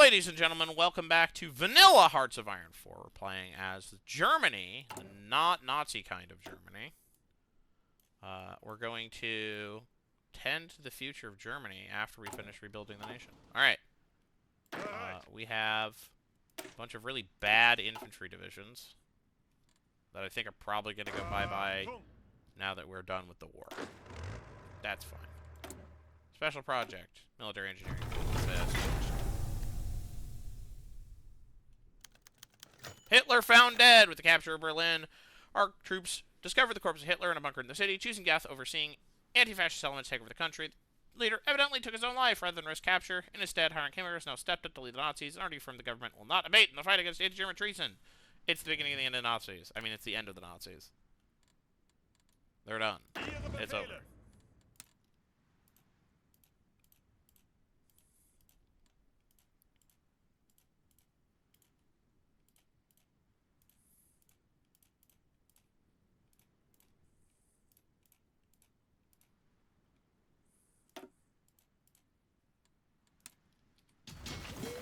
Ladies and gentlemen, welcome back to Vanilla Hearts of Iron 4. We're playing as Germany, the not Nazi kind of Germany. We're going to tend to the future of Germany after we finish rebuilding the nation. Alright. We have a bunch of really bad infantry divisions that I think are probably going to go bye-bye now that we're done with the war. That's fine. Special project. Military engineering. Hitler found dead. With the capture of Berlin, our troops discovered the corpse of Hitler in a bunker in the city, choosing death over seeing anti-fascist elements take over the country. The leader evidently took his own life rather than risk capture, and instead, Heinrich Himmler has now stepped up to lead the Nazis and argued from the government will not abate in the fight against anti-German treason. It's the beginning of the end of the Nazis. I mean, it's the end of the Nazis. They're done. It's over.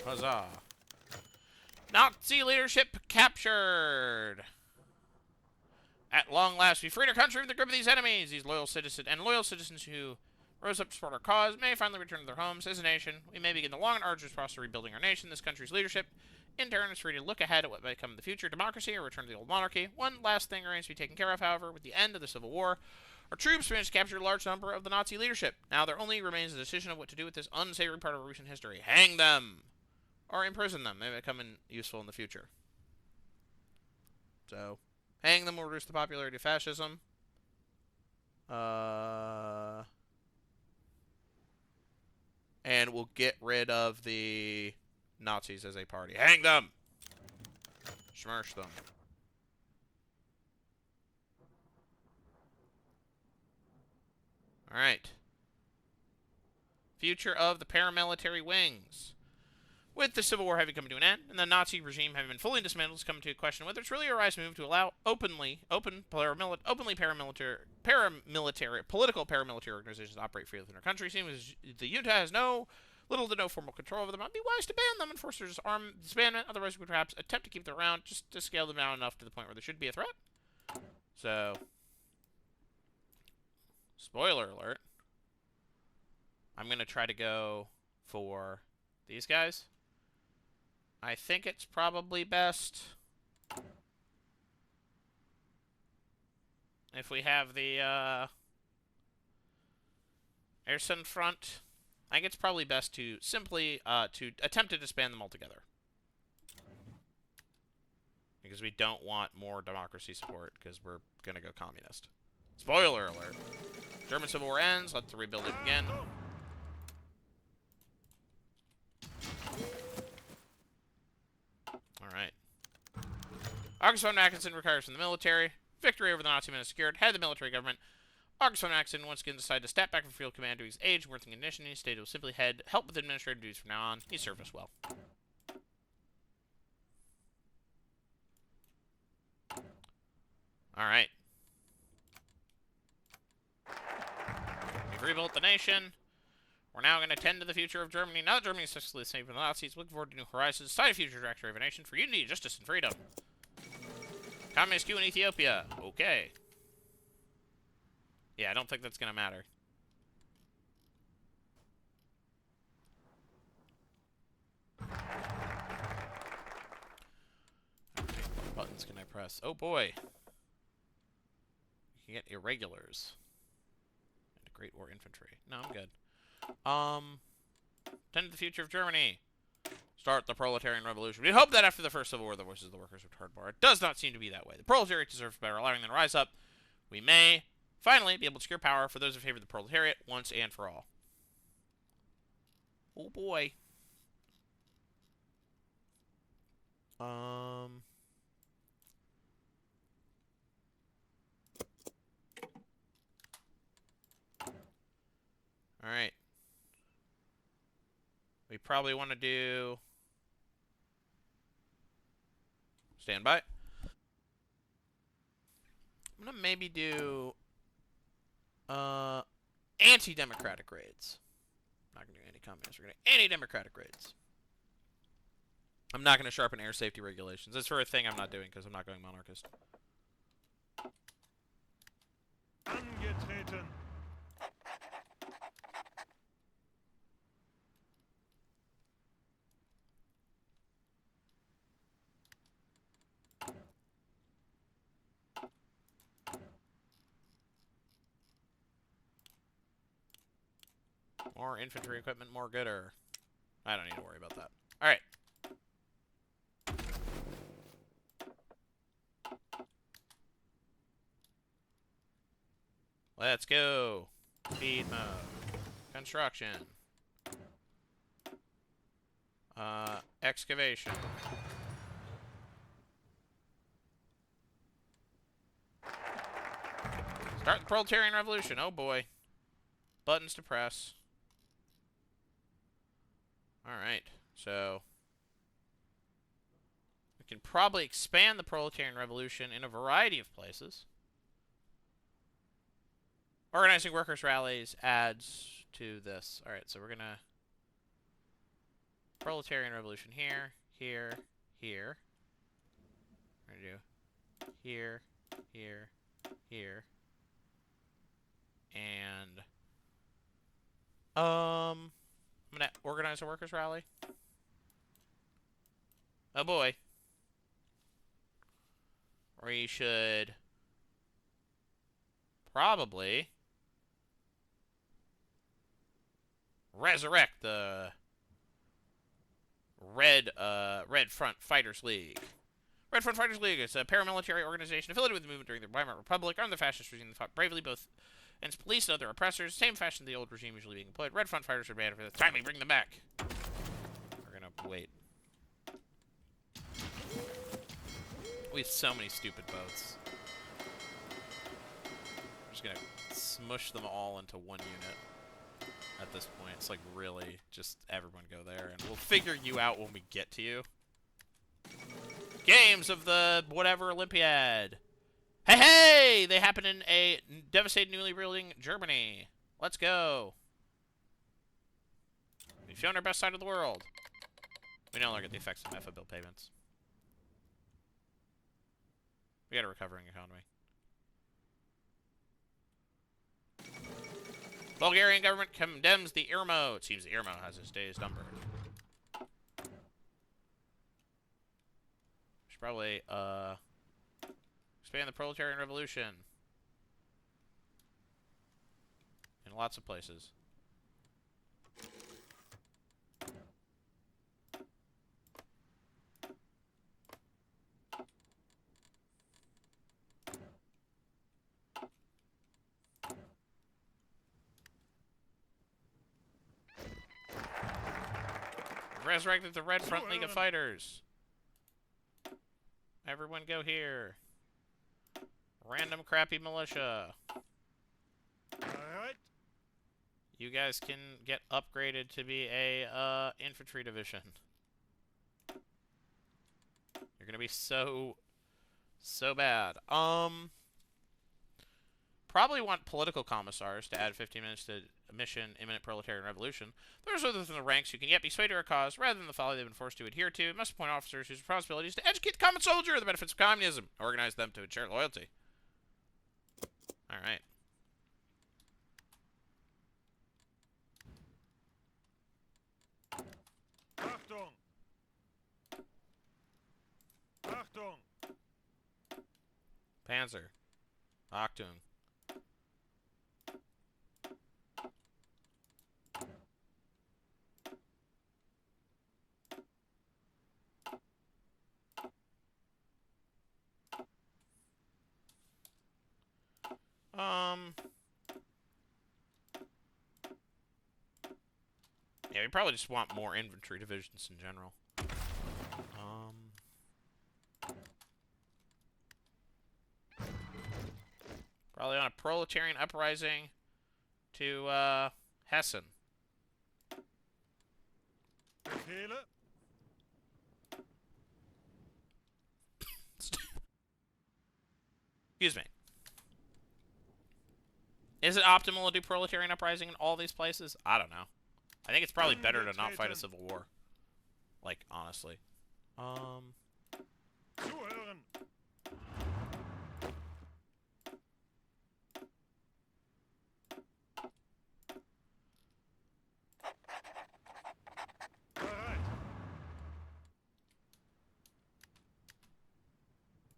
Huzzah. Nazi leadership captured. At long last, we freed our country from the grip of these enemies. These loyal citizens who rose up to support our cause may finally return to their homes. As a nation, we may begin the long and arduous process of rebuilding our nation. This country's leadership, in turn, is free to look ahead at what may come in the future: democracy or return to the old monarchy. One last thing remains to be taken care of, however. With the end of the Civil War, our troops managed to capture a large number of the Nazi leadership. Now there only remains the decision of what to do with this unsavory part of our recent history. Hang them! Or imprison them. They may come in useful in the future. So, hang them will reduce the popularity of fascism. And we'll get rid of the Nazis as a party. Hang them! Smash them. Alright. Future of the paramilitary wings. With the Civil War having come to an end, and the Nazi regime having been fully dismantled, it's come to a question whether it's really a wise move to allow openly political paramilitary organizations to operate freely within our country. Seeing as the junta has little to no formal control over them, it might be wise to ban them and force their disbandment. Otherwise, we could perhaps attempt to keep them around, just to scale them down enough to the point where there should be a threat. So, spoiler alert. I'm going to try to go for these guys. I think it's probably best if we have the Essen front. I think it's probably best to simply to attempt to disband them altogether, because we don't want more democracy support, because we're gonna go communist. Spoiler alert. German Civil War ends. Let the rebuilding begin. Alright. August von Mackensen retires from the military. Victory over the Nazi men is secured. Head of the military government. August von Mackensen once again decided to step back from field command due to his age and working condition. He stated he will simply help with administrative duties from now on. He served us well. Alright. We've rebuilt the nation. We're now going to tend to the future of Germany. Now that Germany is successfully saved from the Nazis, looking forward to new horizons, decide a future trajectory of a nation for unity, justice, and freedom. Communist coup in Ethiopia. Okay. Yeah, I don't think that's going to matter. Okay, what buttons can I press? Oh boy. You can get irregulars. And a Great War infantry. No, I'm good. Tend to the future of Germany. Start the proletarian revolution. We hope that after the first Civil War, the voices of the workers would be heard more. It does not seem to be that way. The proletariat deserves better. Allowing them to rise up, we may finally be able to secure power for those who favor the proletariat once and for all. Oh boy. Alright. We probably want to do... Stand by. I'm going to maybe do... anti-democratic raids. Not going to do anti-communist. We're going to anti-democratic raids. I'm not going to sharpen air safety regulations. That's for a thing I'm not doing because I'm not going monarchist. Angetreten. More infantry equipment, more gooder. I don't need to worry about that. Alright. Let's go. Speed mode. Construction. Excavation. Start the proletarian revolution. Oh boy. Buttons to press. Alright, so we can probably expand the proletarian revolution in a variety of places. Organizing workers' rallies adds to this. Alright, so we're gonna proletarian revolution here, here, here. We're gonna do here, here, here. And I'm gonna organize a workers' rally. Oh boy. We should probably resurrect the Red Front Fighters League. Red Front Fighters League is a paramilitary organization affiliated with the movement during the Weimar Republic, armed the fascist regime that fought bravely both against police and other oppressors, same fashion the old regime usually being employed. Red Front Fighters are banned for this time we bring them back. We're gonna wait. We have so many stupid boats. We're just gonna smush them all into one unit at this point. It's like really just everyone go there, and we'll figure you out when we get to you. Games of the whatever Olympiad. Hey, hey! They happen in a devastated, newly reeling Germany. Let's go. We've shown our best side of the world. We no longer get the effects of MEFA bill payments. We got a recovering economy. Bulgarian government condemns the IRMO. It seems the IRMO has its days numbered. Should probably, expand the proletarian revolution. In lots of places. Resurrected the Red Front League of Fighters. Everyone go here. Random crappy militia. Alright. You guys can get upgraded to be a infantry division. You're gonna be so bad. Probably want political commissars to add 15 minutes to mission imminent proletarian revolution. Those within the ranks who can yet be swayed to our cause rather than the folly they've been forced to adhere to. It must appoint officers whose responsibility is to educate the common soldier of the benefits of communism. Organize them to ensure loyalty. Alright. Achtung. Achtung. Panzer. Achtung. Yeah, we probably just want more infantry divisions in general. Probably on a proletarian uprising to, Hessen. Befehle. Excuse me. Is it optimal to do proletarian uprising in all these places? I don't know. I think it's probably better to not fight a civil war. Like, honestly. Zuhören. Bereit.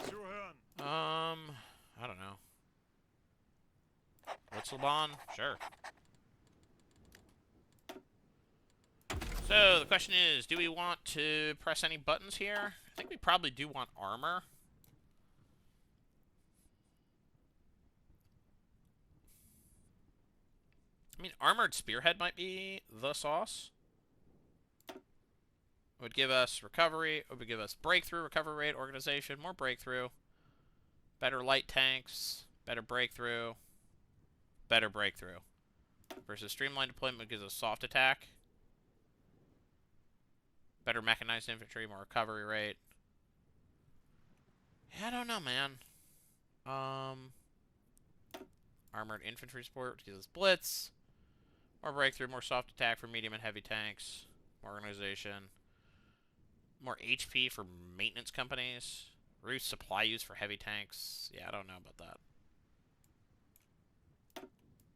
Zuhören. I don't know. Witzelbahn? Sure. So, the question is, do we want to press any buttons here? I think we probably do want armor. I mean, Armored Spearhead might be the sauce. It would give us recovery. It would give us breakthrough, recovery rate, organization, more breakthrough. Better light tanks, better breakthrough, better breakthrough. Versus streamlined deployment gives us soft attack. Better mechanized infantry, more recovery rate. Yeah, I don't know, man. Armored infantry support gives us blitz. More breakthrough, more soft attack for medium and heavy tanks. More organization. More HP for maintenance companies. Reduced supply use for heavy tanks. Yeah, I don't know about that.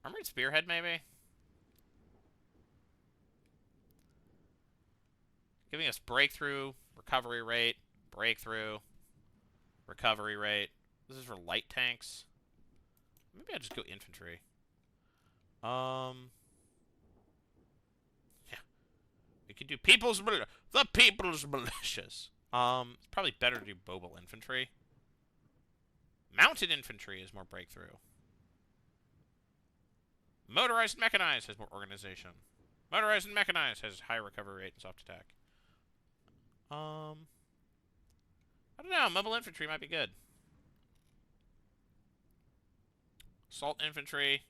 Armored Spearhead, maybe? Giving us breakthrough, recovery rate, breakthrough, recovery rate. This is for light tanks. Maybe I'll just go infantry. Yeah. We could do the People's Militias. It's probably better to do mobile infantry. Mounted infantry is more breakthrough. Motorized and mechanized has more organization. Motorized and mechanized has high recovery rate and soft attack. I don't know. Mobile infantry might be good. Assault infantry.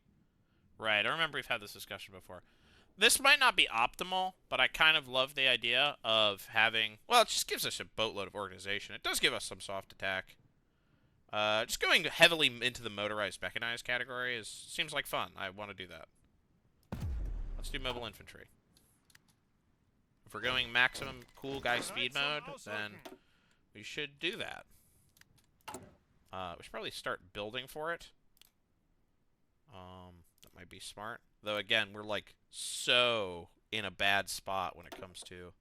Right, I remember we've had this discussion before. This might not be optimal, but I kind of love the idea of having... Well, it just gives us a boatload of organization. It does give us some soft attack. Just going heavily into the motorized mechanized category seems like fun. I want to do that. Let's do mobile infantry. If we're going maximum cool guy speed mode, then we should do that. We should probably start building for it. That might be smart. Though, again, we're, like, so in a bad spot when it comes to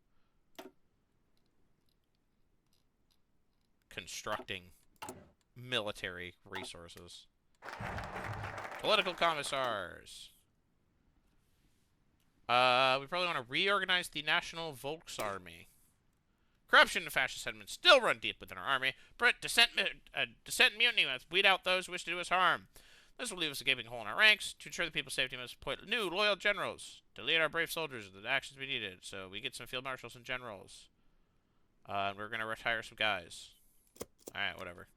constructing military resources. Political commissars. We probably want to reorganize the National Volksarmy. Corruption and fascist sentiments still run deep within our army, but dissent and mutiny must weed out those who wish to do us harm. This will leave us a gaping hole in our ranks. To ensure the people's safety, we must appoint new, loyal generals to lead our brave soldiers in the actions we needed. So we get some field marshals and generals. We're going to retire some guys. Alright, whatever.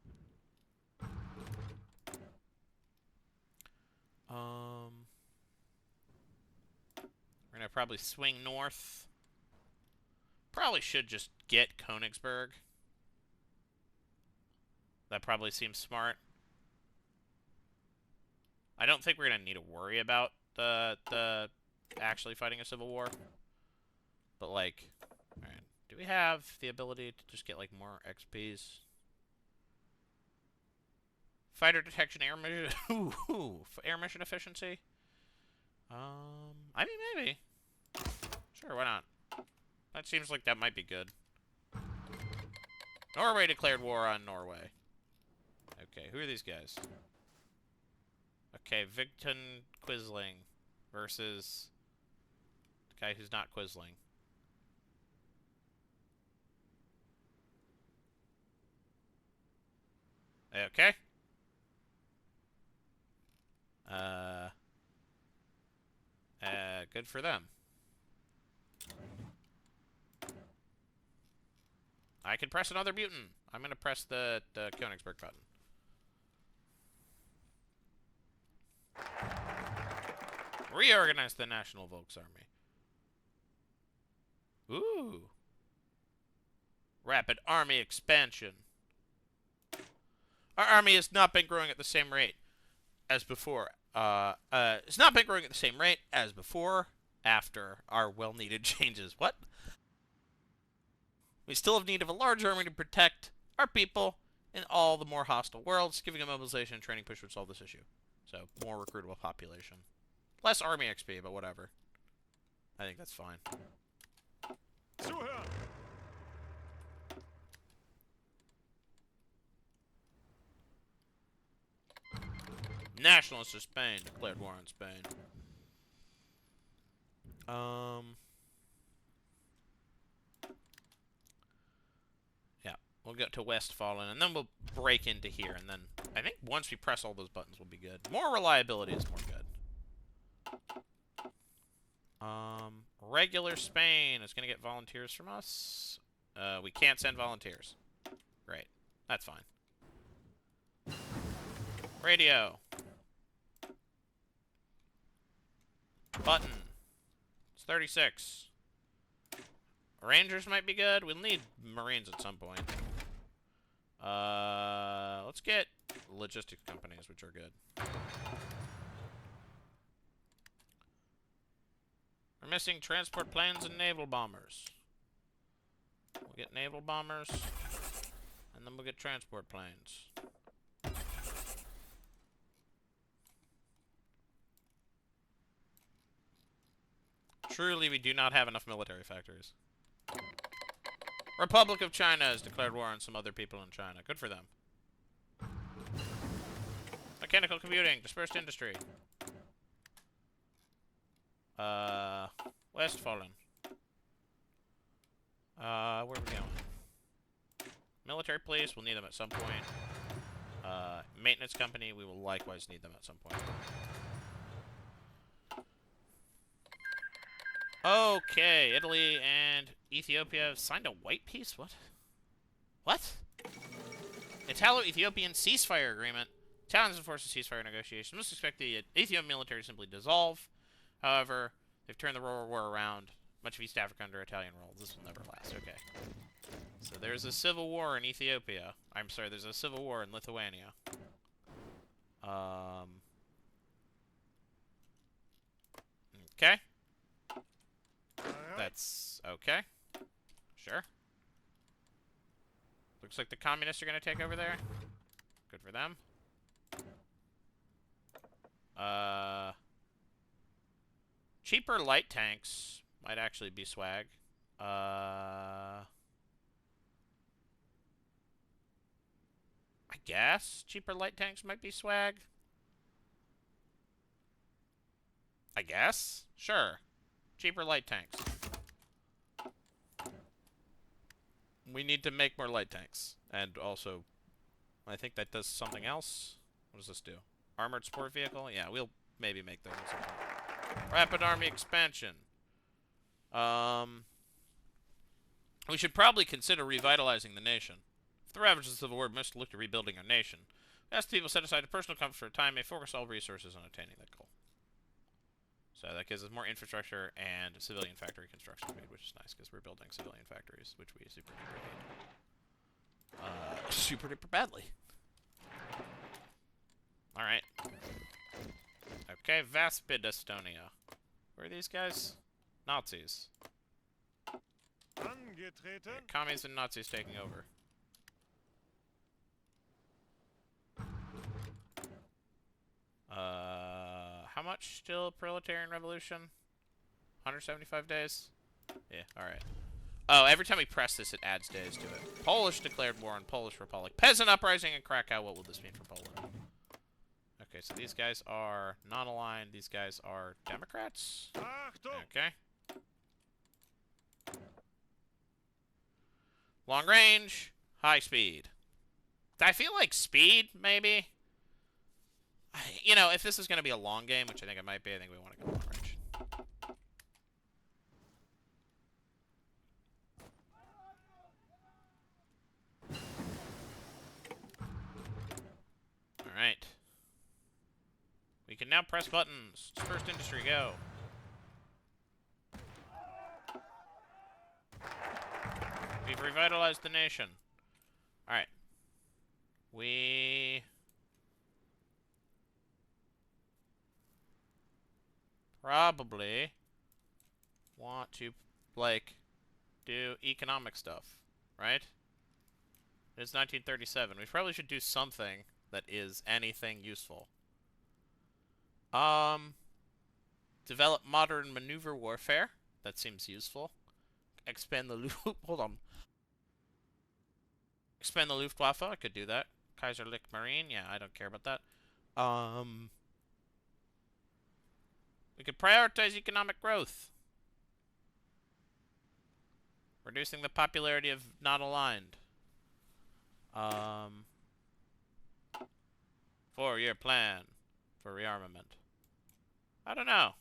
We're going to probably swing north. Probably should just get Königsberg. That probably seems smart. I don't think we're going to need to worry about the actually fighting a civil war. But, like, alright. Do we have the ability to just get, like, more XPs? Fighter detection, air mission... air mission efficiency? I mean, maybe. Sure, why not? That seems like that might be good. Norway declared war on Norway. Okay, who are these guys? Okay, Victon Quisling versus the guy who's not Quisling. Okay. Good for them. I can press another mutant. I'm gonna press the Königsberg button. Reorganize the National Volksarmy. Ooh. Rapid army expansion. Our army has not been growing at the same rate as before. It's not been growing at the same rate as before after our well-needed changes. What? We still have need of a large army to protect our people in all the more hostile worlds. Giving a mobilization and training push would solve this issue. So, more recruitable population. Less army XP, but whatever. I think that's fine. Zuhören! Nationalists of Spain declared war on Spain. Yeah, we'll get to Westfalen, and then we'll break into here, and then I think once we press all those buttons, we'll be good. More reliability is more good. Regular Spain is going to get volunteers from us. We can't send volunteers. Great. That's fine. Radio. Button. It's 36. Rangers might be good. We'll need Marines at some point. Let's get logistics companies, which are good. We're missing transport planes and naval bombers. We'll get naval bombers, and then we'll get transport planes. Truly, we do not have enough military factories. Republic of China has declared war on some other people in China. Good for them. Mechanical computing, dispersed industry. Westfalen. Where are we going? Military police, we'll need them at some point. Maintenance company, we will likewise need them at some point. Okay, Italy and Ethiopia have signed a white peace? What? What? Italo-Ethiopian ceasefire agreement. Italians enforce the ceasefire negotiations. Most expect the Ethiopian military to simply dissolve. However, they've turned the war around. Much of East Africa under Italian rule. This will never last. Okay. So there's a civil war in Ethiopia. I'm sorry, there's a civil war in Lithuania. Okay. That's okay. Sure. Looks like the communists are going to take over there. Good for them. Cheaper light tanks might actually be swag. I guess cheaper light tanks might be swag. I guess. Sure. Cheaper light tanks. We need to make more light tanks. And also, I think that does something else. What does this do? Armored support vehicle? Yeah, we'll maybe make those. Rapid army expansion. We should probably consider revitalizing the nation. If the ravages of the Civil War must look to rebuilding our nation, we ask the people set aside a personal comfort for a time may focus all resources on attaining that goal. So that gives us more infrastructure and civilian factory construction speed, which is nice because we're building civilian factories, which we super duper need. Super duper badly. Alright. Okay, Vaspid Estonia. Where are these guys? Nazis. Angetreten. Okay, commies and Nazis taking over. How much still proletarian revolution? 175 days? Yeah, alright. Oh, every time we press this, it adds days to it. Polish declared war on Polish Republic. Peasant uprising in Krakow. What will this mean for Poland? Okay, so these guys are non-aligned. These guys are Democrats. Achtung! Okay. Long range, high speed. I feel like speed, maybe. You know, if this is going to be a long game, which I think it might be, I think we want to go long range. Alright. We can now press buttons. First industry, go. We've revitalized the nation. Alright. We probably want to, like, do economic stuff. right? It's 1937. We probably should do something that is anything useful. Develop modern maneuver warfare. That seems useful. Expand the hold on. Expand the Luftwaffe. I could do that. Kaiserlich Marine. Yeah, I don't care about that. We could prioritize economic growth. Reducing the popularity of not aligned. 4-year plan for rearmament. I don't know.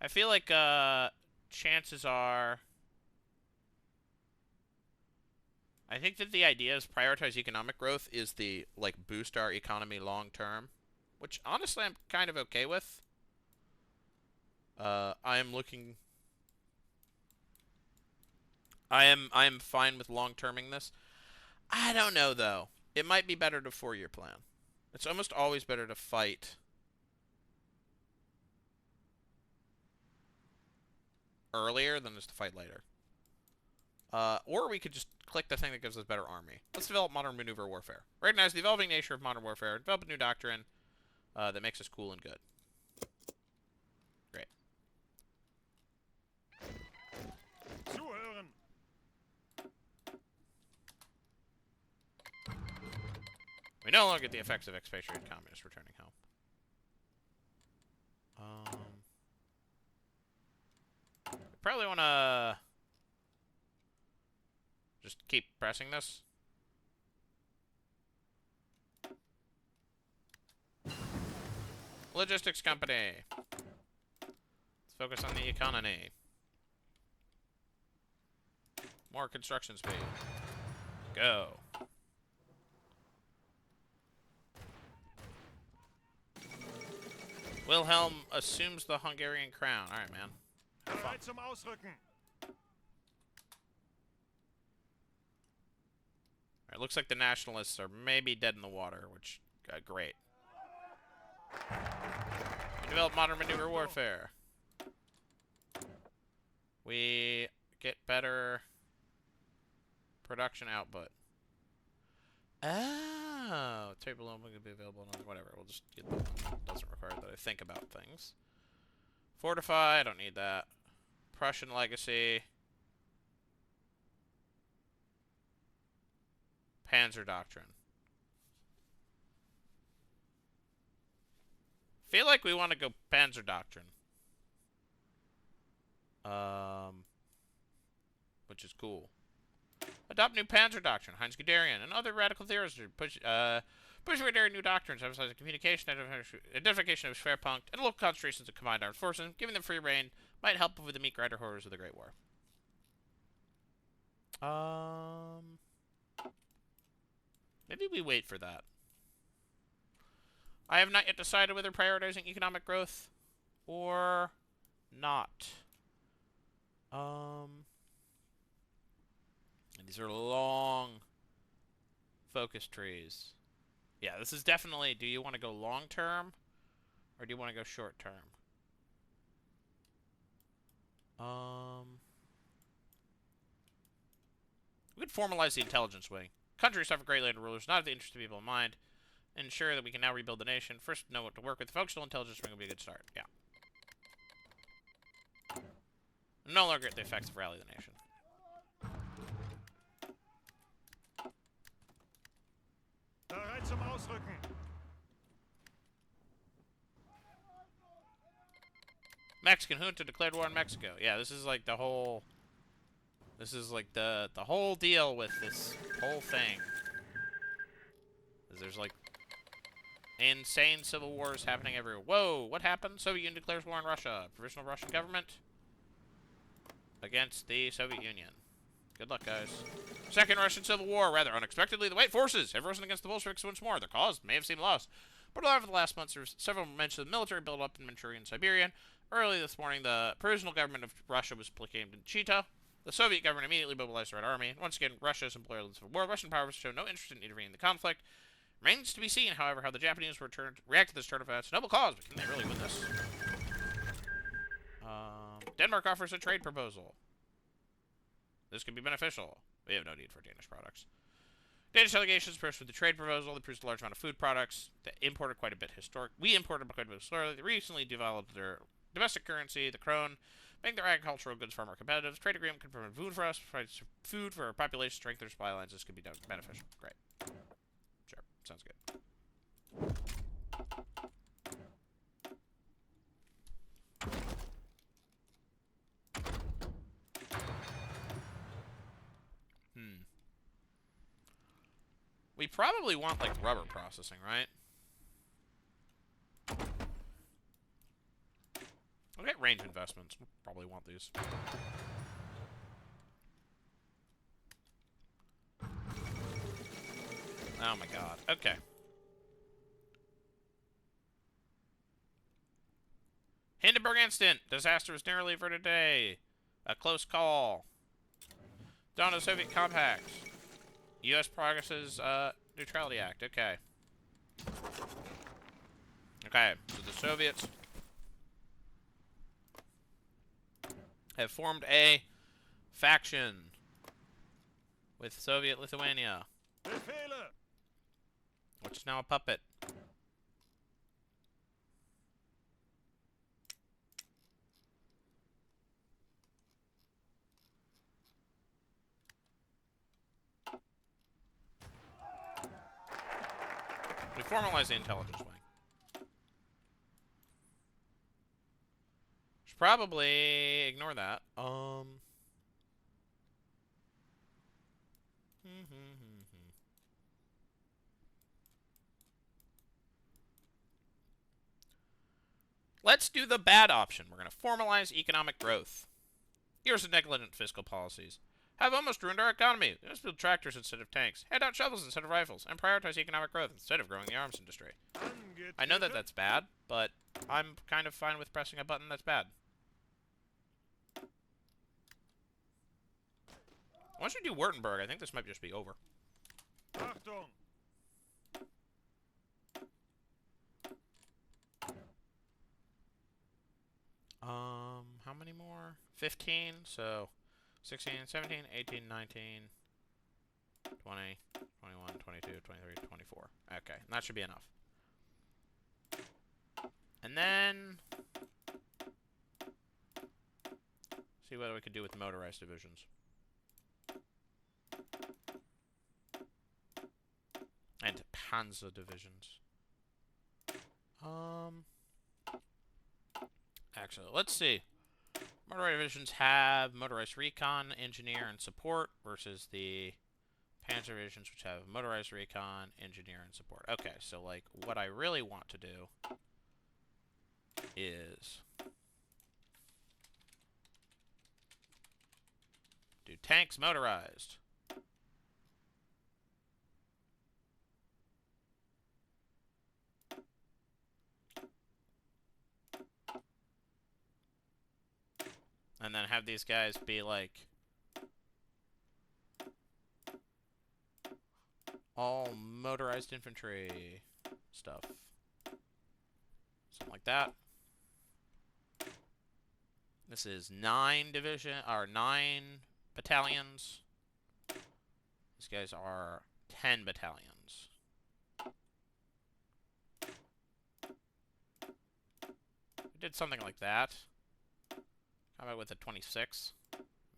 I feel like chances are. I think that the idea is prioritize economic growth is the like boost our economy long term, which honestly I'm kind of okay with. I am looking. I am fine with long terming this. I don't know though. It might be better to 4-year plan. It's almost always better to fight earlier than just to fight later. Or we could just click the thing that gives us better army. Let's develop modern maneuver warfare. Recognize the evolving nature of modern warfare. Develop a new doctrine that makes us cool and good. Great. Zuhören! We no longer get the effects of expatriate communists returning home. Probably want to just keep pressing this. Logistics company. Let's focus on the economy. More construction speed. Go. Wilhelm assumes the Hungarian crown. Alright, man. Bereit zum Ausrücken! Alright, looks like the nationalists are maybe dead in the water, which, great. We develop modern maneuver warfare. We get better production output. Oh, table only going to be available on whatever. We'll just get that one. Doesn't require that I think about things. Fortify, I don't need that. Prussian legacy. Panzer doctrine. Feel like we want to go Panzer doctrine. Which is cool. Adopt new Panzer doctrine. Heinz Guderian and other radical theorists push new doctrines, emphasizing communication, identification of Schwerpunkt, and local concentrations of combined armed forces. Giving them free reign might help with the meek rider horrors of the Great War. Maybe we wait for that. I have not yet decided whether prioritizing economic growth or not. And these are long focus trees. Yeah, this is definitely, do you want to go long term or do you want to go short term? We could formalize the intelligence wing. Countries suffer greatly under rulers not have the interest of people in mind. Ensure that we can now rebuild the nation. First, know what to work with. The functional intelligence wing will be a good start. Yeah. No longer get the effects of rally the nation. Bereit zum Ausrücken! Mexican junta declared war on Mexico. Yeah, this is like the whole... This is like the whole deal with this whole thing. There's like insane civil wars happening everywhere. Whoa, what happened? Soviet Union declares war on Russia. Provisional Russian government against the Soviet Union. Good luck, guys. Second Russian Civil War, rather unexpectedly, the White Forces have risen against the Bolsheviks once more. Their cause may have seemed lost, but over the last months, there's several mentions of the military build-up in Manchuria and Siberia. Early this morning, the provisional government of Russia was proclaimed in Chita. The Soviet government immediately mobilized the Red Army. Once again, Russia is embroiled in the Civil War. Russian powers show no interest in intervening in the conflict. Remains to be seen, however, how the Japanese react to this turn of events. Noble cause, but can they really win this? Denmark offers a trade proposal. This could be beneficial. We have no need for Danish products. Danish delegations approached with the trade proposal. They produced a large amount of food products. They imported quite a bit We imported quite a bit historically. They recently developed their domestic currency, the krone, making their agricultural goods far more competitive. Trade agreement could provide food for us, provide food for our population, strengthen their supply lines. This could be beneficial. Great. Sure. Sounds good. We probably want, like, rubber processing, right? We'll get range investments. We'll probably want these. Oh my god. Okay. Hindenburg Instant. Disaster was narrowly averted today. A close call. Dawn of the Soviet Compacts. U.S. progresses Neutrality Act. Okay. Okay. So the Soviets have formed a faction with Soviet Lithuania, Befehle! which is now a puppet. We formalize the intelligence wing. Should probably ignore that. Let's do the bad option. We're going to formalize economic growth. Here's the negligent fiscal policies. Have almost ruined our economy. Let's build tractors instead of tanks, hand out shovels instead of rifles, and prioritize economic growth instead of growing the arms industry. I know that that's bad, but I'm kind of fine with pressing a button that's bad. Once we do Württemberg, I think this might just be over. Achtung! How many more? 15, so 16, 17, 18, 19, 20, 21, 22, 23, 24. Okay, and that should be enough. And then see what we could do with motorized divisions. And Panzer divisions. Actually, let's see. Motorized divisions have motorized recon, engineer, and support versus the Panzer divisions, which have motorized recon, engineer, and support. Okay, so, like, what I really want to do is do tanks motorized. And then have these guys be, like, all motorized infantry stuff. Something like that. This is 9 battalions. These guys are 10 battalions. We did something like that. How about with a 26?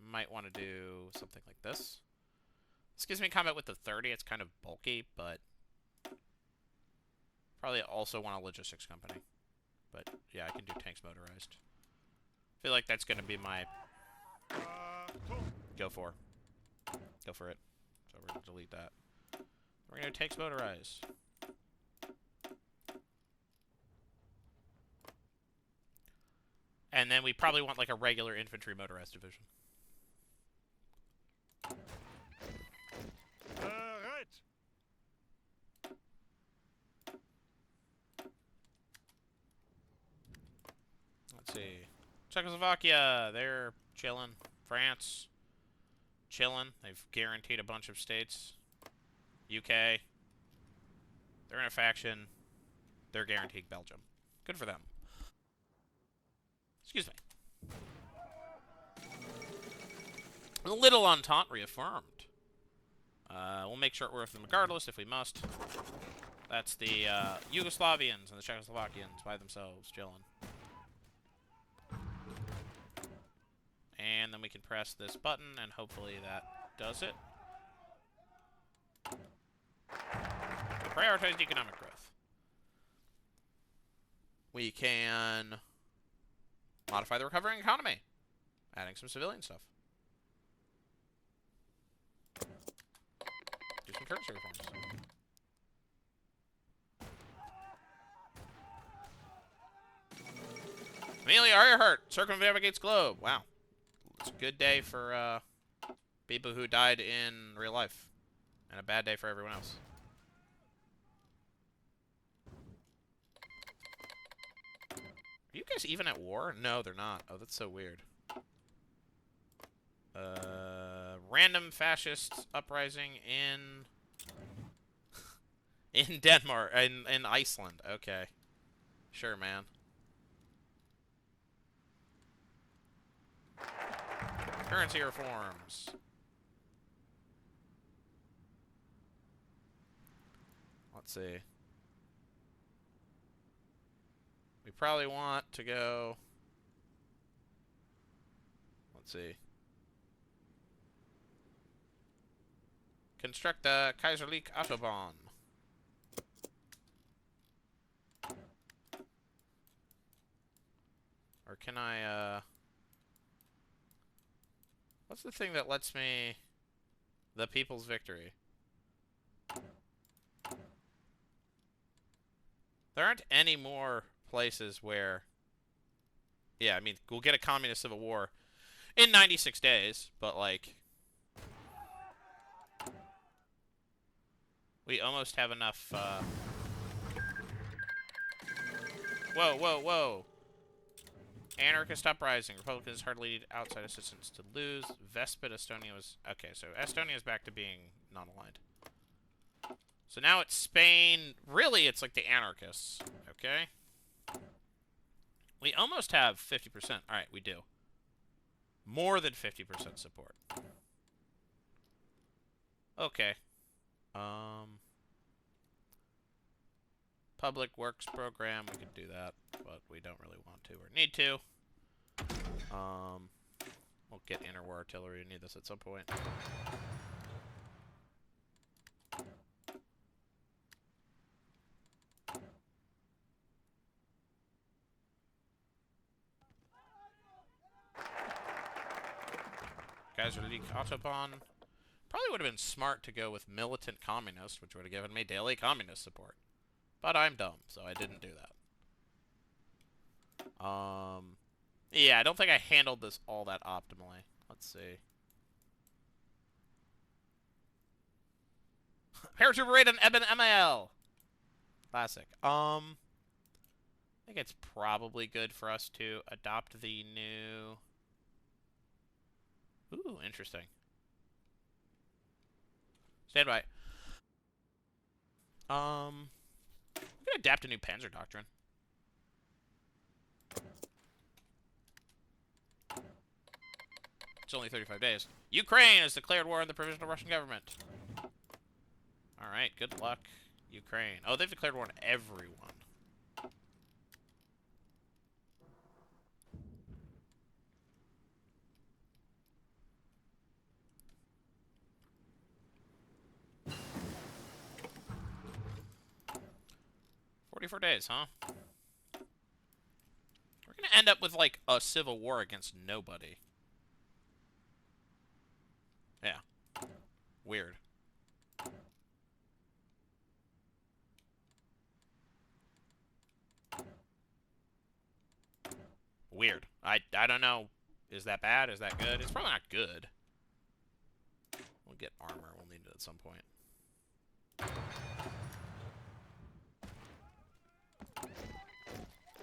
Might want to do something like this. This gives me combat with the 30. It's kind of bulky, but probably also want a logistics company. But yeah, I can do tanks motorized. I feel like that's going to be my go for it. So we're going to delete that. We're going to do tanks motorized. And then we probably want like a regular infantry motorized division. Right. Let's see. Czechoslovakia, they're chilling. France, chilling. They've guaranteed a bunch of states. UK, they're in a faction. They're guaranteed Belgium. Good for them. Excuse me. Little Entente reaffirmed. We'll make short work of them regardless if we must. That's the Yugoslavians and the Czechoslovakians by themselves, chilling. And then we can press this button, and hopefully that does it. Prioritize economic growth. We can modify the recovering economy, adding some civilian stuff. Do some currency reforms. Amelia Earhart circumnavigates globe. Wow. It's a good day for people who died in real life. And a bad day for everyone else. Are you guys even at war? No, they're not. Oh, that's so weird. Random fascist uprising in... in Denmark. In Iceland. Okay. Sure, man. Currency reforms. Let's see. We probably want to go... Let's see. Construct the Kaiserliche Autobahn. Or can I, what's the thing that lets me... The People's Victory? There aren't any more places where... Yeah, I mean, we'll get a communist civil war in 96 days, but, like... We almost have enough, Whoa, whoa, whoa! Anarchist uprising. Republicans hardly need outside assistance to lose. Vespid, Estonia was... Okay, so Estonia is back to being non-aligned. So now it's Spain. Really, it's like the anarchists. Okay? We almost have 50%. Alright, we do. More than 50% support. Okay. Public Works Program, we could do that, but we don't really want to or need to. We'll get interwar artillery. We need this at some point. Kaiserliche Autobahn. Probably would have been smart to go with militant communist, which would have given me daily communist support. But I'm dumb, so I didn't do that. Yeah, I don't think I handled this all that optimally. Let's see. Paratrooper raid on Eben MAL. Classic. I think it's probably good for us to adopt the new... Ooh, interesting. Stand by. I'm gonna adapt a new Panzer Doctrine. It's only 35 days. Ukraine has declared war on the Provisional Russian Government. Alright, good luck, Ukraine. Oh, they've declared war on everyone. For days, huh? We're gonna end up with, like, a civil war against nobody. Yeah. Weird. Weird. I don't know. Is that bad? Is that good? It's probably not good. We'll get armor. We'll need it at some point.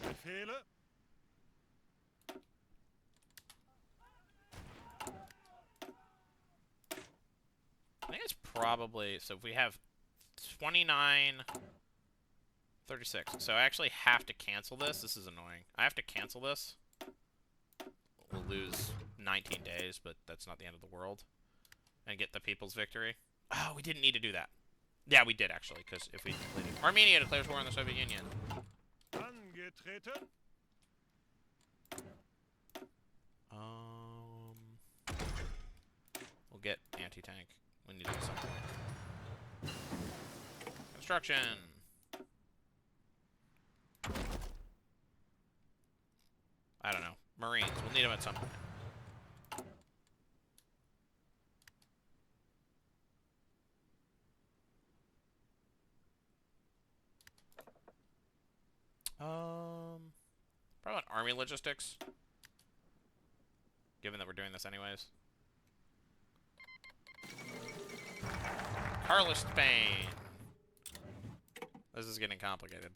Befehle. I think it's probably... So if we have 29... 36. So I actually have to cancel this. This is annoying. I have to cancel this. We'll lose 19 days, but that's not the end of the world. And get the People's Victory. Oh, we didn't need to do that. Yeah, we did, actually, because if we completed... Armenia declares war on the Soviet Union. Angetreten. We'll get anti-tank. We need it at some point. Construction. I don't know. Marines. We'll need them at some point. Probably want army logistics. Given that we're doing this anyways. Carlist, Spain. This is getting complicated.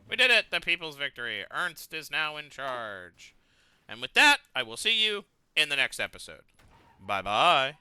We did it! The people's victory. Ernst is now in charge. And with that, I will see you in the next episode. Bye-bye.